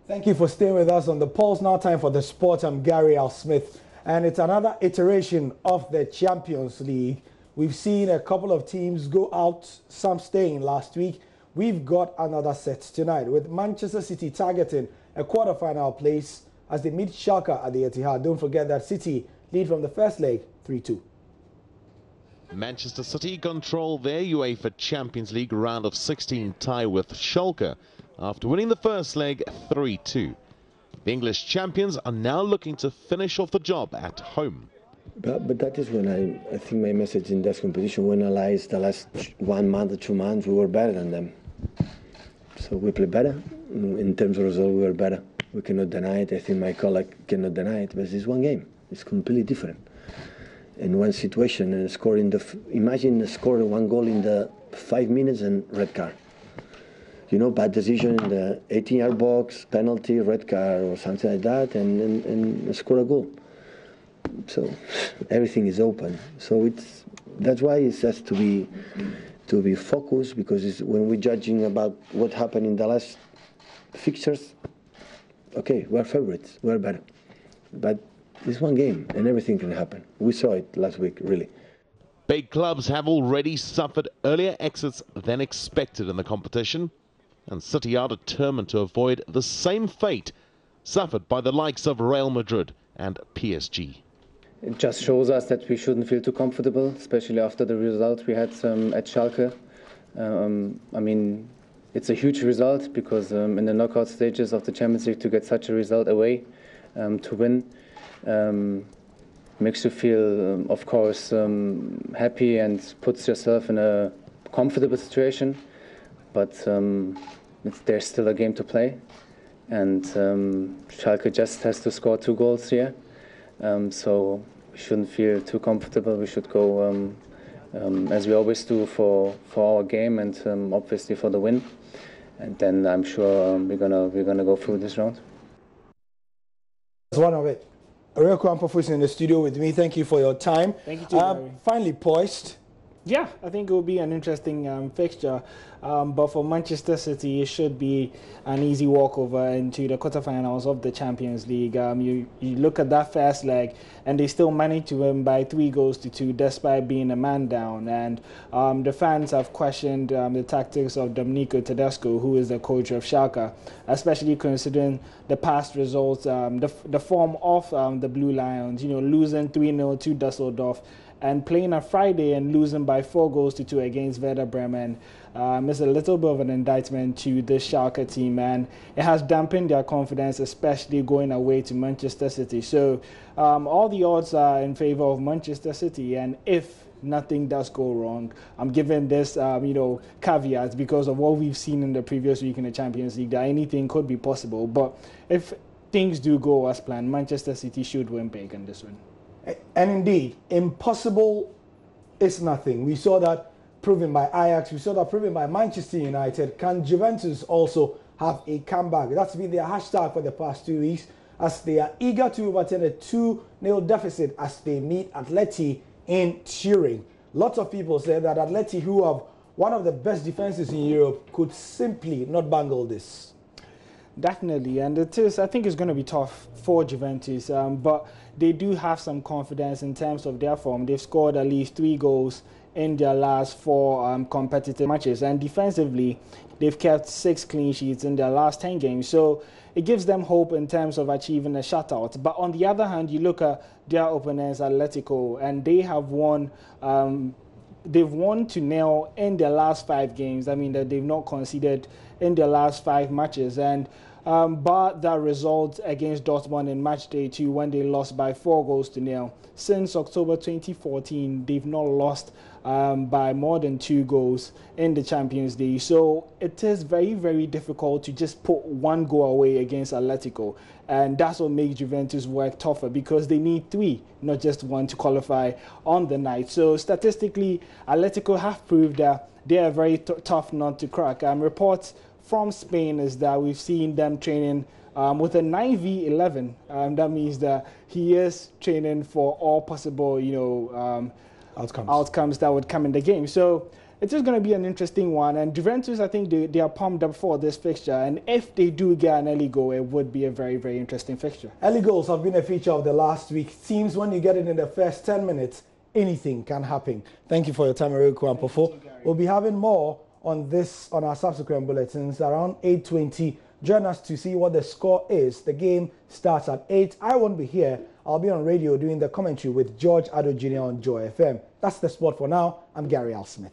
Thank you for staying with us on the Pulse. Now time for the sport. I'm Gary Al Smith. And it's another iteration of the Champions League. We've seen a couple of teams go out, some staying last week. We've got another set tonight with Manchester City targeting a quarter-final place as they meet Schalke at the Etihad. Don't forget that City lead from the first leg 3-2. Manchester City control their UEFA Champions League round of 16 tie with Schalke after winning the first leg 3-2. The English champions are now looking to finish off the job at home. But that is when I think my message in that competition, when I realized the last 1 month or 2 months we were better than them. So we play better. In terms of result, we were better. We cannot deny it. I think my colleague cannot deny it. But it's one game. It's completely different. In one situation, and scoring imagine scoring 1 goal in the 5 minutes and red card. You know, bad decision in the 18-yard box, penalty, red card, or something like that, and score a goal. So everything is open. So that's why it has to be focused, because when we're judging about what happened in the last fixtures, okay, we're favorites, we're better, but it's one game and everything can happen. We saw it last week, really. Big clubs have already suffered earlier exits than expected in the competition, and City are determined to avoid the same fate suffered by the likes of Real Madrid and PSG. It just shows us that we shouldn't feel too comfortable, especially after the result we had at Schalke. I mean, it's a huge result because in the knockout stages of the Champions League to get such a result away, to win, makes you feel, of course, happy and puts yourself in a comfortable situation. But there's still a game to play, and Schalke just has to score 2 goals here. So we shouldn't feel too comfortable. We should go, as we always do, for our game and obviously for the win. And then I'm sure we're gonna go through this round. That's one of it. Real Kwampofu is in the studio with me. Thank you for your time. Thank you too, finally poised. Yeah, I think it will be an interesting fixture. But for Manchester City, it should be an easy walkover into the quarterfinals of the Champions League. You look at that first leg, and they still managed to win by 3-2 despite being a man down. And the fans have questioned the tactics of Domenico Tedesco, who is the coach of Schalke, especially considering the past results, the form of the Blue Lions, losing 3-0 to Dusseldorf, and playing on Friday and losing by 4-2 against Werder Bremen is a little bit of an indictment to the Schalke team, and it has dampened their confidence, especially going away to Manchester City. So all the odds are in favor of Manchester City, and if nothing does go wrong, I'm giving this caveat because of what we've seen in the previous week in the Champions League, that anything could be possible. But if things do go as planned, Manchester City should win big in this one. And indeed, impossible is nothing. We saw that proven by Ajax. We saw that proven by Manchester United. Can Juventus also have a comeback? That's been their hashtag for the past 2 weeks, as they are eager to overturn a 2-0 deficit as they meet Atleti in Turin. Lots of people say that Atleti, who have one of the best defenses in Europe, could simply not bungle this. Definitely, and I think it's going to be tough for Juventus, but they do have some confidence in terms of their form. They've scored at least 3 goals in their last 4 competitive matches, and defensively, they've kept 6 clean sheets in their last 10 games. So it gives them hope in terms of achieving a shutout. But on the other hand, you look at their opponents, Atletico, and they have won. They've won 2-0 in their last 5 games. I mean, that they've not conceded in their last 5 matches. And but that result against Dortmund in match day 2, when they lost by 4-0. Since October 2014, they've not lost by more than 2 goals in the Champions League. So it is very, very difficult to just put 1 goal away against Atletico. And that's what makes Juventus work tougher, because they need 3, not just 1, to qualify on the night. So statistically, Atletico have proved that they are very tough nut to crack. Reports from Spain is that we've seen them training with a 9v11. That means that he is training for all possible, outcomes that would come in the game. So it is going to be an interesting one. And Juventus, I think they are pumped up for this fixture. And if they do get an early goal, it would be a very, very interesting fixture. Early goals have been a feature of the last week. Teams, when you get it in the first 10 minutes, anything can happen. Thank you for your time, Erico and Pofo. We'll be having more on this on our subsequent bulletins around 8:20. Join us to see what the score is. The game starts at 8. I won't be here. I'll be on radio doing the commentary with George Addo Jr. on Joy FM. That's the sport for now. I'm Gary Al Smith.